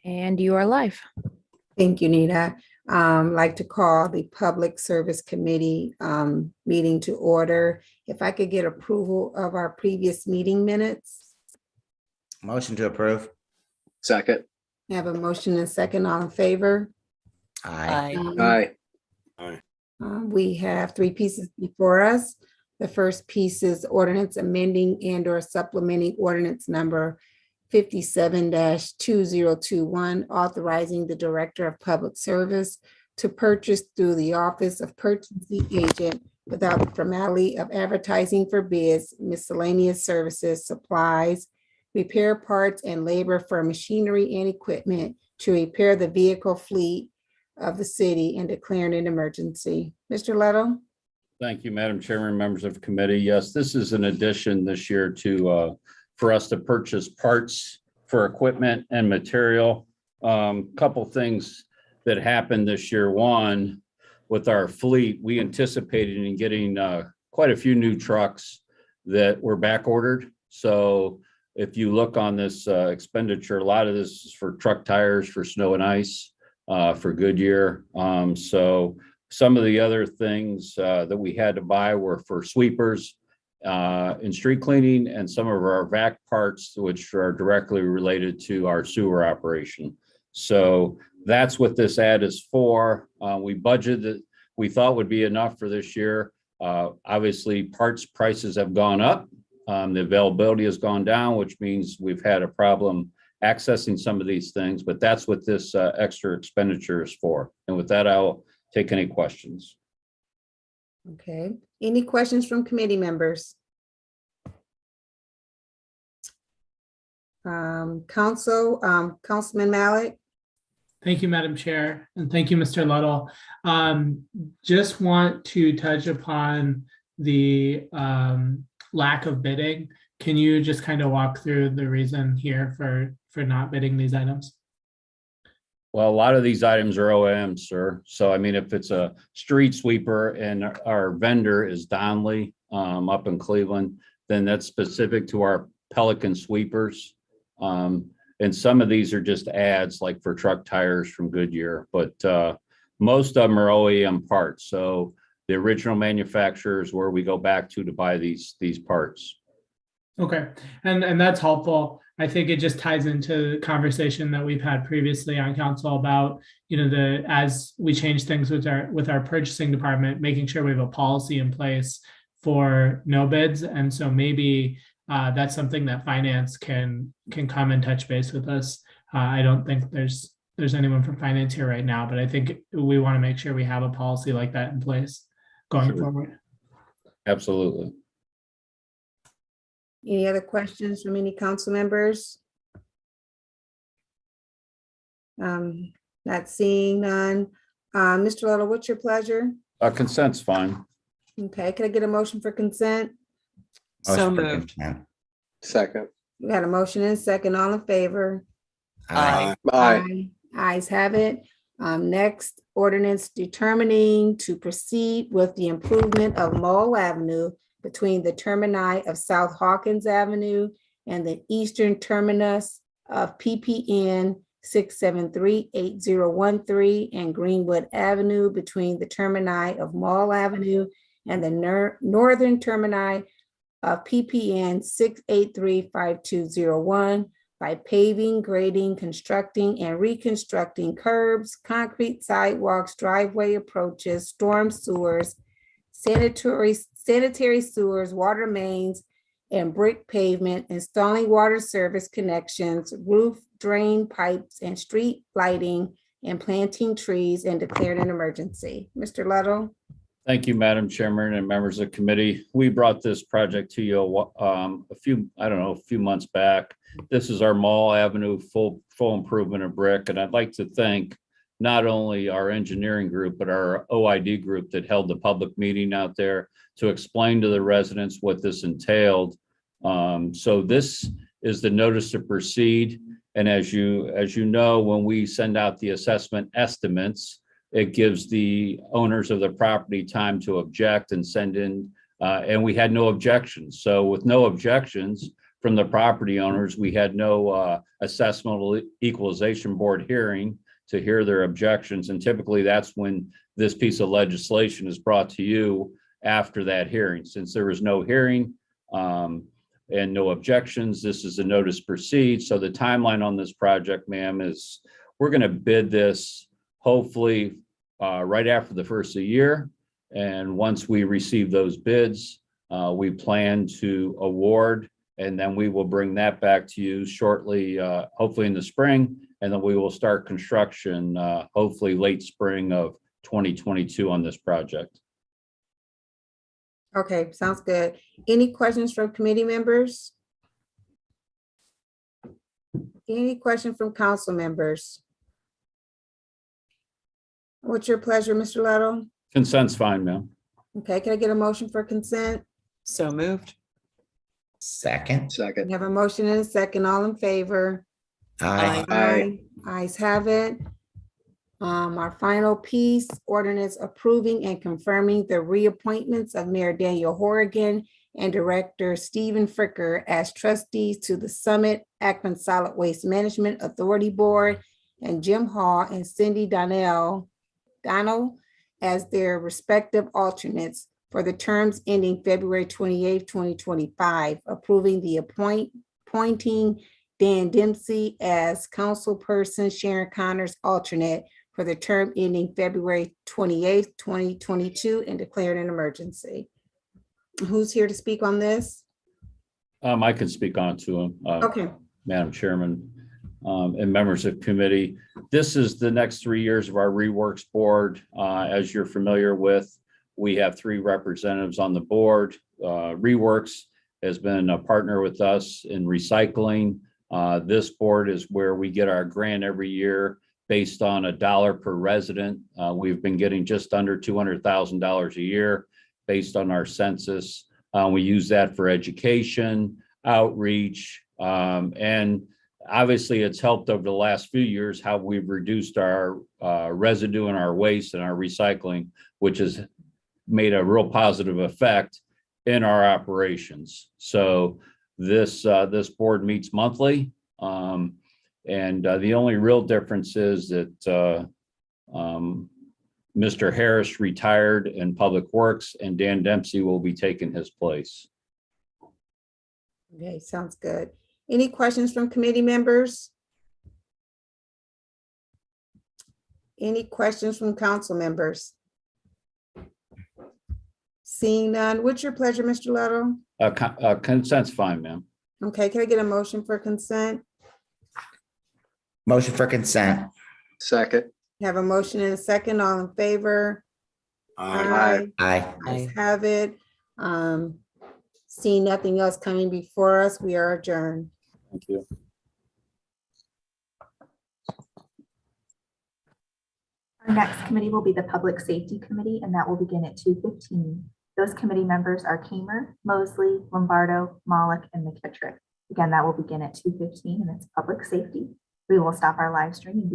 And you are live. Thank you, Nita. Like to call the Public Service Committee meeting to order. If I could get approval of our previous meeting minutes. Motion to approve. Second. I have a motion and second. All in favor? Aye. Aye. We have three pieces before us. The first piece is ordinance amending and or supplementing ordinance number 57-2021, authorizing the Director of Public Service to purchase through the Office of Purchasing Agent without the formality of advertising for bids, miscellaneous services, supplies, repair parts, and labor for machinery and equipment to repair the vehicle fleet of the city and declaring an emergency. Mr. Leto? Thank you, Madam Chairman, members of the committee. Yes, this is an addition this year to for us to purchase parts for equipment and material. Couple things that happened this year. One, with our fleet, we anticipated in getting quite a few new trucks that were back ordered. So if you look on this expenditure, a lot of this is for truck tires, for snow and ice, for Goodyear. So some of the other things that we had to buy were for sweepers in street cleaning and some of our vac parts, which are directly related to our sewer operation. So that's what this ad is for. We budgeted, we thought would be enough for this year. Obviously, parts prices have gone up. The availability has gone down, which means we've had a problem accessing some of these things, but that's what this extra expenditure is for. And with that, I'll take any questions. Okay. Any questions from committee members? Councilman Malik? Thank you, Madam Chair, and thank you, Mr. Luddle. Just want to touch upon the lack of bidding. Can you just kind of walk through the reason here for not bidding these items? Well, a lot of these items are OEM, sir. So, I mean, if it's a street sweeper and our vendor is Donley up in Cleveland, then that's specific to our Pelican sweepers. And some of these are just ads like for truck tires from Goodyear, but most of them are OEM parts. So the original manufacturers where we go back to buy these parts. Okay, and that's helpful. I think it just ties into the conversation that we've had previously on council about, you know, as we change things with our purchasing department, making sure we have a policy in place for no bids. And so maybe that's something that finance can come and touch base with us. I don't think there's anyone from finance here right now, but I think we want to make sure we have a policy like that in place going forward. Absolutely. Any other questions from any council members? Not seeing none. Mr. Luddle, what's your pleasure? Consent's fine. Okay, can I get a motion for consent? Motion for consent. Second. We got a motion and second. All in favor? Aye. Aye. Ayes have it. Next, ordinance determining to proceed with the improvement of Mall Avenue between the termini of South Hawkins Avenue and the eastern terminus of PPN 6738013 and Greenwood Avenue between the termini of Mall Avenue and the northern termini of PPN 6835201 by paving, grading, constructing, and reconstructing curbs, concrete sidewalks, driveway approaches, storm sewers, sanitary sewers, water mains, and brick pavement, installing water service connections, roof drain pipes, and street lighting, and planting trees, and declared an emergency. Mr. Luddle? Thank you, Madam Chairman and members of the committee. We brought this project to you a few months back. This is our Mall Avenue full improvement of brick, and I'd like to thank not only our engineering group, but our OID group that held the public meeting out there to explain to the residents what this entailed. So this is the notice to proceed. And as you know, when we send out the assessment estimates, it gives the owners of the property time to object and send in, and we had no objections. So with no objections from the property owners. We had no assessment equalization board hearing to hear their objections. And typically that's when this piece of legislation is brought to you after that hearing. Since there was no hearing and no objections, this is a notice proceed. So the timeline on this project, ma'am, is we're going to bid this hopefully right after the first of the year. And once we receive those bids, we plan to award, and then we will bring that back to you shortly, hopefully in the spring. And then we will start construction, hopefully late spring of 2022 on this project. Okay, sounds good. Any questions from committee members? Any question from council members? What's your pleasure, Mr. Lettle? Consent's fine, ma'am. Okay, can I get a motion for consent? So moved. Second. Second. We have a motion and a second. All in favor? Aye. Aye. Ayes have it. Our final piece, ordinance approving and confirming the reappointments of Mayor Daniel Horrigan and Director Stephen Fricker as trustees to the Summit Akron Solid Waste Management Authority Board, and Jim Hall and Cindy Donnell as their respective alternates for the terms ending February 28th, 2025, approving the appointing Dan Dempsey as councilperson, Sharon Connors alternate for the term ending February 28th, 2022, and declaring an emergency. Who's here to speak on this? I can speak on to him. Okay, Madam Chairman, and members of committee. This is the next 3 years of our Reworks Board. As you're familiar with, we have 3 representatives on the board. Reworks has been a partner with us in recycling. This board is where we get our grant every year based on $1 per resident. We've been getting just under $200,000 a year based on our census. We use that for education, outreach, and obviously it's helped over the last few years how we've reduced our residue and our waste and our recycling, which has made a real positive effect in our operations. So this board meets monthly. And the only real difference is that Mr. Harris retired in Public Works and Dan Dempsey will be taking his place. okay, sounds good. Any questions from committee members? Any questions from council members? Seeing none, what's your pleasure, Mr. Lettle? Consent's fine, ma'am. Okay, can I get a motion for consent? Motion for consent. Second. Have a motion and a second, all in favor? Aye. Aye. Ayes have it. Seeing nothing else coming before us, we are adjourned. Thank you. Our next committee will be the Public Safety Committee, and that will begin at 2:15. Those committee members are Kamer, Mosley, Lombardo, Moloch, and McKittrick. Again, that will begin at 2:15, and it's public safety. We will stop our live stream and be